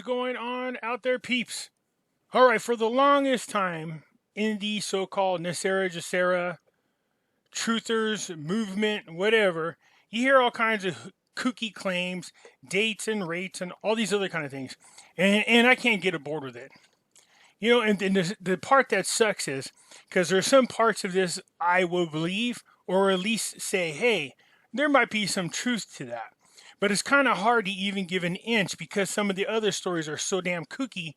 is going on out there, peeps? All right, for the longest time in the so-called NESARA, GESARA, truthers, movement, whatever, you hear all kinds of kooky claims, dates and rates, and all these other kind of things. And I can't get aboard with it. You know, and the part that sucks is, because there's some parts of this I will believe, or at least say, hey, there might be some truth to that. But it's kind of hard to even give an inch because some of the other stories are so damn kooky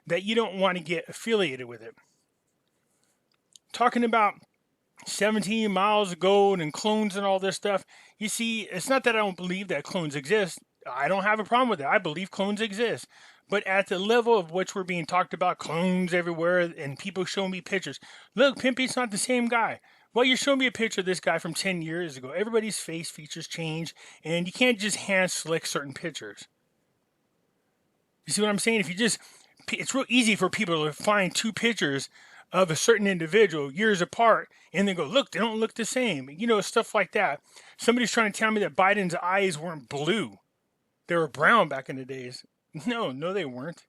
that you don't want to get affiliated with it. Talking about 17 miles of gold and clones and all this stuff, you see, it's not that I don't believe that clones exist. I don't have a problem with that. I believe clones exist. But at the level of which we're being talked about, clones everywhere, and people showing me pictures. Look, Pimpy's not the same guy. Well, you're showing me a picture of this guy from 10 years ago. Everybody's face features change, and you can't just hand select certain pictures. You see what I'm saying? It's real easy for people to find two pictures of a certain individual years apart, and then go, look, they don't look the same. You know, stuff like that. Somebody's trying to tell me that Biden's eyes weren't blue. They were brown back in the days. No, they weren't.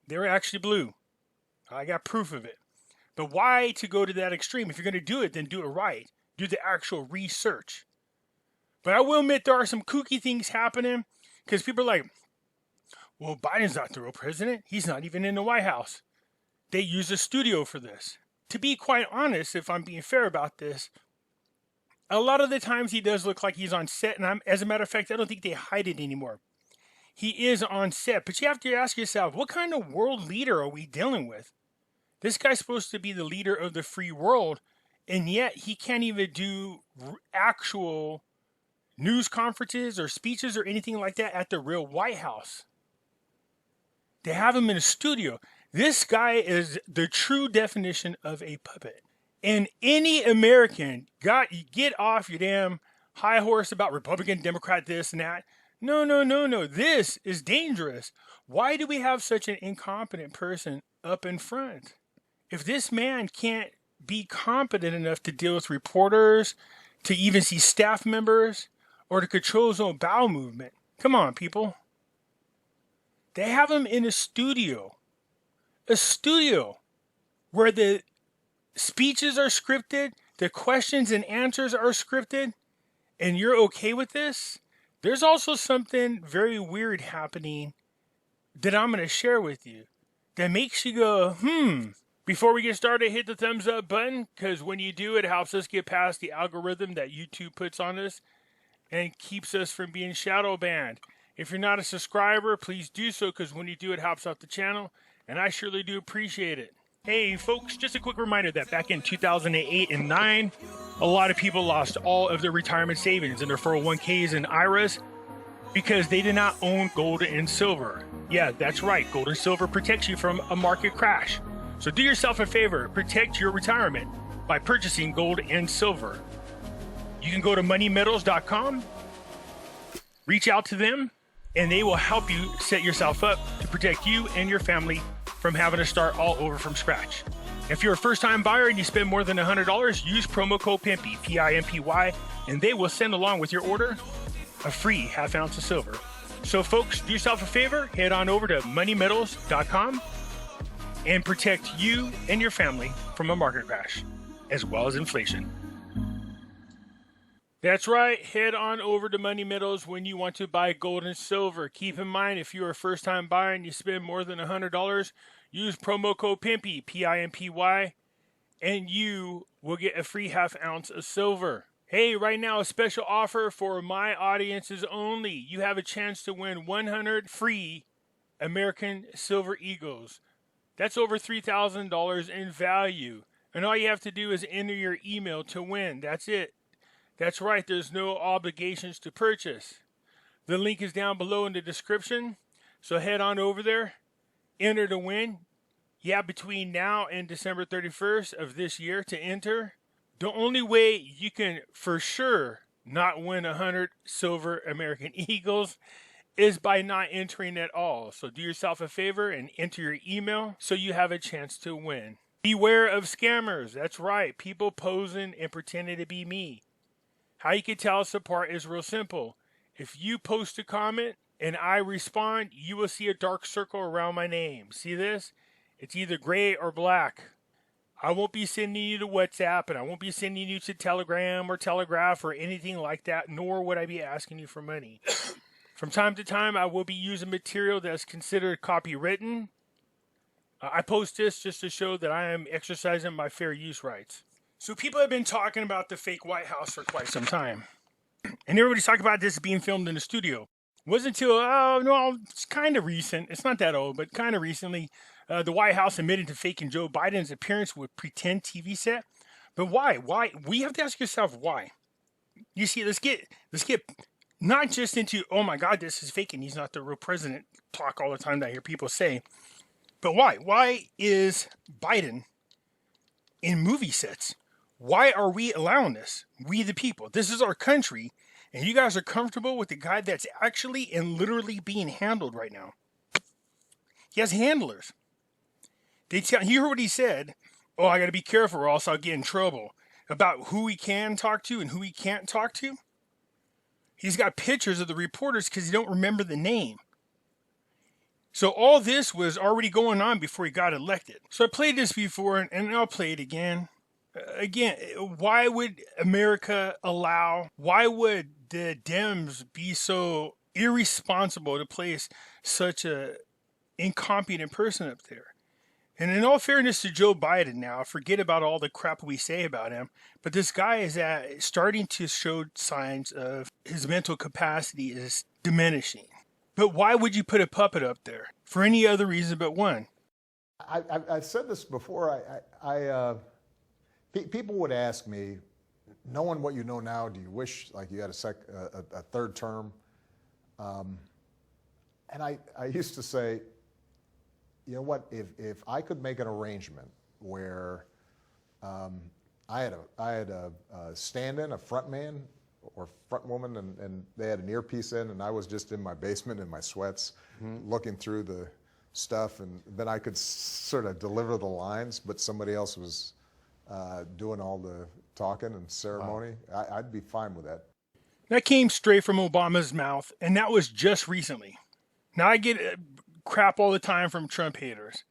They were actually blue. I got proof of it. But why to go to that extreme? If you're going to do it, then do it right. Do the actual research. But I will admit there are some kooky things happening because people are like, well, Biden's not the real president. He's not even in the White House. They use a studio for this. To be quite honest, if I'm being fair about this, a lot of the times he does look like he's on set. And as a matter of fact, I don't think they hide it anymore. He is on set. But you have to ask yourself, what kind of world leader are we dealing with? This guy's supposed to be the leader of the free world, and yet he can't even do actual news conferences or speeches or anything like that at the real White House. They have him in a studio. This guy is the true definition of a puppet. And any American, get off your damn high horse about Republican, Democrat, this and that. No. This is dangerous. Why do we have such an incompetent person up in front? If this man can't be competent enough to deal with reporters, to even see staff members, or to control his own bowel movement, come on, people. They have him in a studio where the speeches are scripted, the questions and answers are scripted, and you're okay with this? There's also something very weird happening that I'm going to share with you that makes you go, Before we get started, hit the thumbs up button, because when you do, it helps us get past the algorithm that YouTube puts on us and keeps us from being shadow banned. If you're not a subscriber, please do so, because when you do, it helps out the channel, and I surely do appreciate it. Hey folks, just a quick reminder that back in 2008 and 9, a lot of people lost all of their retirement savings in their 401ks and IRAs because they did not own gold and silver. Yeah, that's right, gold and silver protects you from a market crash. So do yourself a favor, protect your retirement by purchasing gold and silver. You can go to moneymetals.com, reach out to them, and they will help you set yourself up to protect you and your family from having to start all over from scratch. If you're a first-time buyer and you spend more than $100, use promo code Pimpy, P-I-M-P-Y, and they will send along with your order a free half ounce of silver. So folks, do yourself a favor, head on over to moneymetals.com and protect you and your family from a market crash, as well as inflation. That's right, head on over to Money Metals when you want to buy gold and silver. Keep in mind, if you're a first-time buyer and you spend more than $100, use promo code Pimpy, P-I-M-P-Y, and you will get a free half ounce of silver. Hey, right now, a special offer for my audiences only. You have a chance to win 100 free American Silver Eagles. That's over $3,000 in value. And all you have to do is enter your email to win. That's it. That's right, there's no obligations to purchase. The link is down below in the description. So head on over there, enter to win. You have between now and December 31st of this year to enter. The only way you can for sure not win 100 silver American Eagles is by not entering at all. So do yourself a favor and enter your email so you have a chance to win. Beware of scammers. That's right, people posing and pretending to be me. How you can tell us apart is real simple. If you post a comment and I respond, you will see a dark circle around my name. See this? It's either gray or black. I won't be sending you to WhatsApp, and I won't be sending you to Telegram or Telegraph or anything like that, nor would I be asking you for money. From time to time, I will be using material that's considered copywritten. I post this just to show that I am exercising my fair use rights. So people have been talking about the fake White House for quite some time. And everybody's talking about this being filmed in the studio. It wasn't until, it's kind of recent. It's not that old, but kind of recently, the White House admitted to faking Joe Biden's appearance with pretend TV set. But why? Why? We have to ask yourself why. You see, let's get not just into, oh my God, this is fake and he's not the real president talk all the time that I hear people say. But why? Why is Biden in movie sets? Why are we allowing this? We the people. This is our country. And you guys are comfortable with the guy that's actually and literally being handled right now. He has handlers. You heard what he said. Oh, I got to be careful or else I'll get in trouble. About who he can talk to and who he can't talk to. He's got pictures of the reporters because he don't remember the name. So all this was already going on before he got elected. So I played this before and I'll play it again. Why would America why would the Dems be so irresponsible to place such a incompetent person up there? And in all fairness to Joe Biden now, forget about all the crap we say about him, but this guy is starting to show signs of his mental capacity is diminishing. But why would you put a puppet up there? For any other reason but one. I've said this before. People would ask me, knowing what you know now, do you wish like you had a third term? And I used to say, you know what, if I could make an arrangement where I had a stand-in, a front man or front woman, and they had an earpiece in, and I was just in my basement in my sweats, looking through the stuff, and then I could sort of deliver the lines, but somebody else was doing all the talking and ceremony. Wow. I'd be fine with that. That came straight from Obama's mouth, and that was just recently. Now I get crap all the time from Trump haters.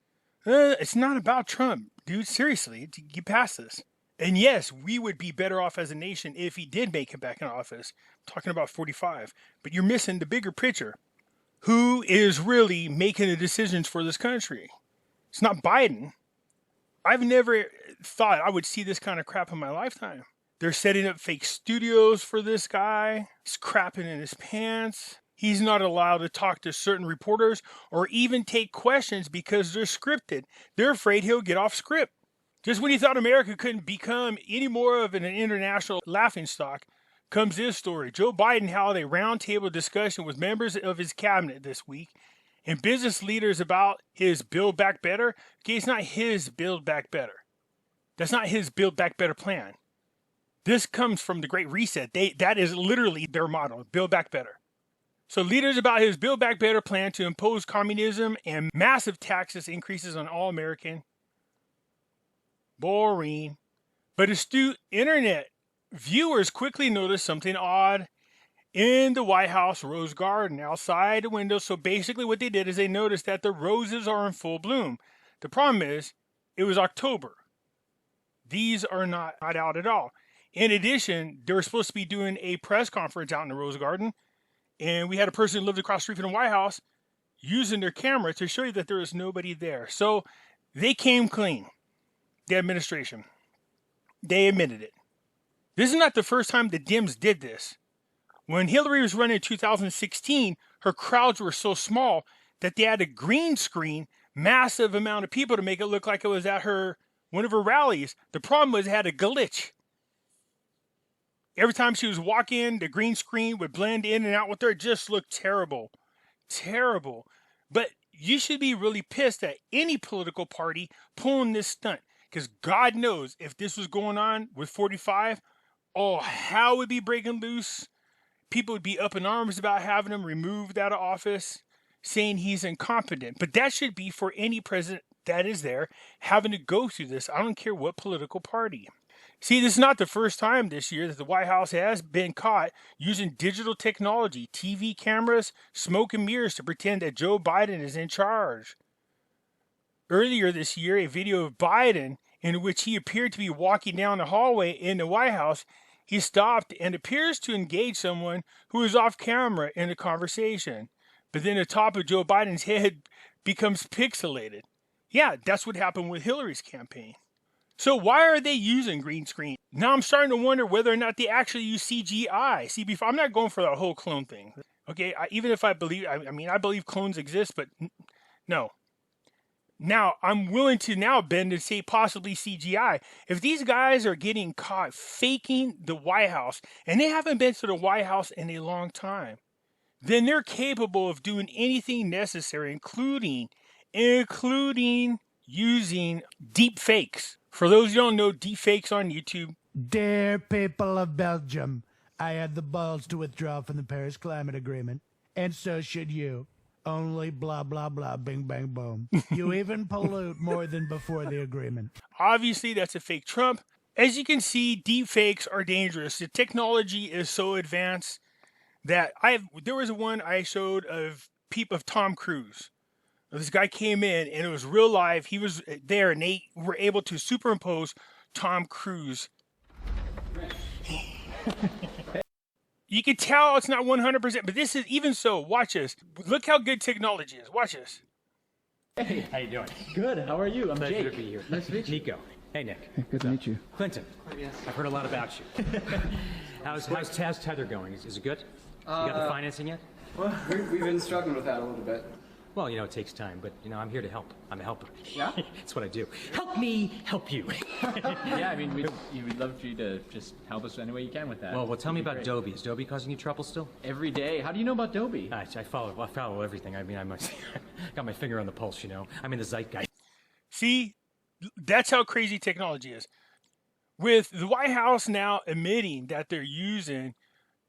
It's not about Trump, dude. Seriously, get past this. And yes, we would be better off as a nation if he did make it back in office. I'm talking about 45. But you're missing the bigger picture. Who is really making the decisions for this country? It's not Biden. I've never thought I would see this kind of crap in my lifetime. They're setting up fake studios for this guy. He's crapping in his pants. He's not allowed to talk to certain reporters or even take questions because they're scripted. They're afraid he'll get off script. Just when he thought America couldn't become any more of an international laughingstock, comes this story. Joe Biden held a roundtable discussion with members of his cabinet this week and business leaders about his Build Back Better. Okay, it's not his Build Back Better. That's not his Build Back Better plan. This comes from the Great Reset. That is literally their motto, Build Back Better. So leaders about his Build Back Better plan to impose communism and massive taxes increases on all American. Boring. But astute internet viewers quickly noticed something odd in the White House rose garden outside the window. So basically what they did is they noticed that the roses are in full bloom. The problem is it was October. These are not out at all. In addition, they were supposed to be doing a press conference out in the rose garden. And we had a person who lived across the street from the White House using their camera to show you that there was nobody there. So they came clean. The administration. They admitted it. This is not the first time the Dems did this. When Hillary was running in 2016, her crowds were so small that they had a green screen, massive amount of people to make it look like it was at one of her rallies. The problem was it had a glitch. Every time she was walking, the green screen would blend in and out with her. It just looked terrible. Terrible. But you should be really pissed at any political party pulling this stunt. Because God knows if this was going on with 45, oh, hell would be breaking loose. People would be up in arms about having him removed out of office, saying he's incompetent. But that should be for any president that is there having to go through this. I don't care what political party. See, this is not the first time this year that the White House has been caught using digital technology, TV cameras, smoke and mirrors to pretend that Joe Biden is in charge. Earlier this year, a video of Biden in which he appeared to be walking down the hallway in the White House, he stopped and appears to engage someone who is off camera in a conversation. But then the top of Joe Biden's head becomes pixelated. Yeah, that's what happened with Hillary's campaign. So why are they using green screen? Now I'm starting to wonder whether or not they actually use CGI. See, before I'm not going for the whole clone thing. Okay, even if I believe, I believe clones exist, but no. Now, I'm willing to now bend and say possibly CGI. If these guys are getting caught faking the White House, and they haven't been to the White House in a long time, then they're capable of doing anything necessary, including using deep fakes. For those who don't know, deep fakes on YouTube. Dear people of Belgium, I had the balls to withdraw from the Paris Climate Agreement, and so should you. Only blah, blah, blah, bing, bang, boom. You even pollute more than before the agreement. Obviously, that's a fake Trump. As you can see, deep fakes are dangerous. The technology is so advanced that there was one I showed of Tom Cruise. This guy came in, and it was real live. He was there, and they were able to superimpose Tom Cruise. You can tell it's not 100%, but this is, even so, watch this. Look how good technology is. Watch this. Hey, how you doing? Good. How are you? I'm Pleasure Jake. to be here. Nice to meet you. Nico. Hey, Nick. Good to meet you. Clinton. Yes. I've heard a lot about you. How's Taz Tether going? Is it good? You got the financing yet? Well, we've been struggling with that a little bit. Well, it takes time, but, I'm here to help. I'm a helper. Yeah? That's what I do. Help me help you. Yeah, we'd love for you to just help us any way you can with that. Well, tell me about Dobie. Is Dobie causing you trouble still? Every day. How do you know about Dobie? I follow everything. I got my finger on the pulse, I'm in the zeitgeist. See, that's how crazy technology is. With the White House now admitting that they're using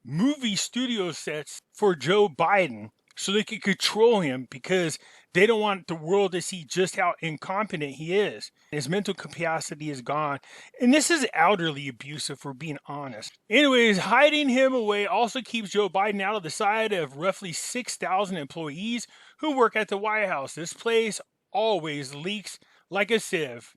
movie studio sets for Joe Biden so they can control him because they don't want the world to see just how incompetent he is. His mental capacity is gone. And this is elderly abuse, if we're being honest. Anyways, hiding him away also keeps Joe Biden out of the sight of roughly 6,000 employees who work at the White House. This place always leaks like a sieve.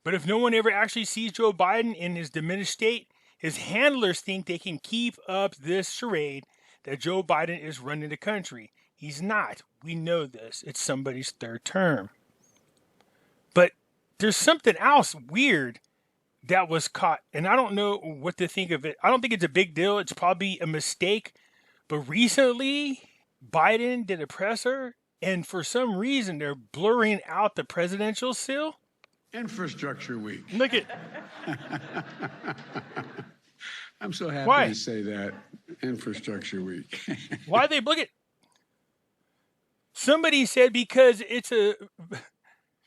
But if no one ever actually sees Joe Biden in his diminished state, his handlers think they can keep up this charade that Joe Biden is running the country. He's not. We know this. It's somebody's third term. But there's something else weird that was caught, and I don't know what to think of it. I don't think it's a big deal. It's probably a mistake. But recently, Biden did a presser, and for some reason, they're blurring out the presidential seal. Infrastructure Week. Look at... I'm so happy Why? to say that. Infrastructure Week. Why they look at? Somebody said because it's a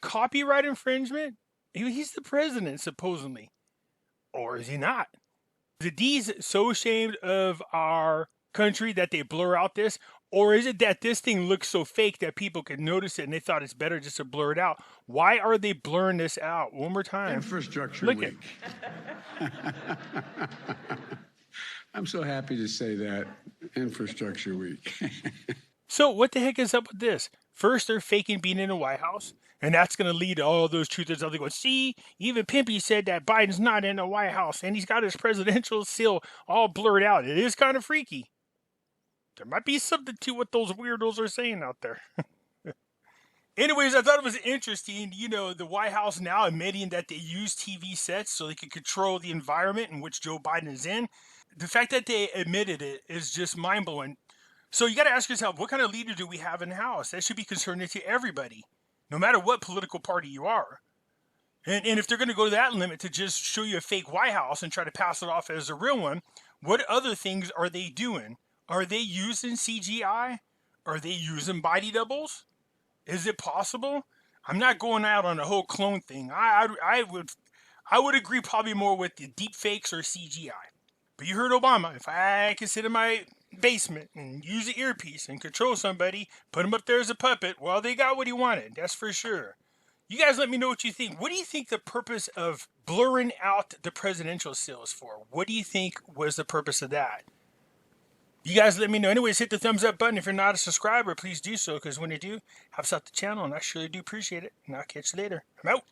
copyright infringement. He's the president, supposedly. Or is he not? Is the D's so ashamed of our country that they blur out this? Or is it that this thing looks so fake that people could notice it and they thought it's better just to blur it out? Why are they blurring this out? One more time. Infrastructure Look Week. I'm so happy to say that. Infrastructure Week. So what the heck is up with this? First, they're faking being in the White House, and that's going to lead to all those truthers. They're going, see, even Pimpy said that Biden's not in the White House, and he's got his presidential seal all blurred out. It is kind of freaky. There might be something to what those weirdos are saying out there. Anyways, I thought it was interesting, the White House now admitting that they use TV sets so they can control the environment in which Joe Biden is in. The fact that they admitted it is just mind-blowing. So you got to ask yourself, what kind of leader do we have in the House? That should be concerning to everybody, no matter what political party you are. And if they're going to go to that limit to just show you a fake White House and try to pass it off as a real one, what other things are they doing? Are they using CGI? Are they using body doubles? Is it possible? I'm not going out on a whole clone thing. I would agree probably more with the deep fakes or CGI. But you heard Obama. If I could sit in my basement and use an earpiece and control somebody, put him up there as a puppet, well, they got what he wanted. That's for sure. You guys let me know what you think. What do you think the purpose of blurring out the presidential seal is for? What do you think was the purpose of that? You guys let me know. Anyways, hit the thumbs up button. If you're not a subscriber, please do so, because when you do, helps out the channel, and I surely do appreciate it. And I'll catch you later. I'm out.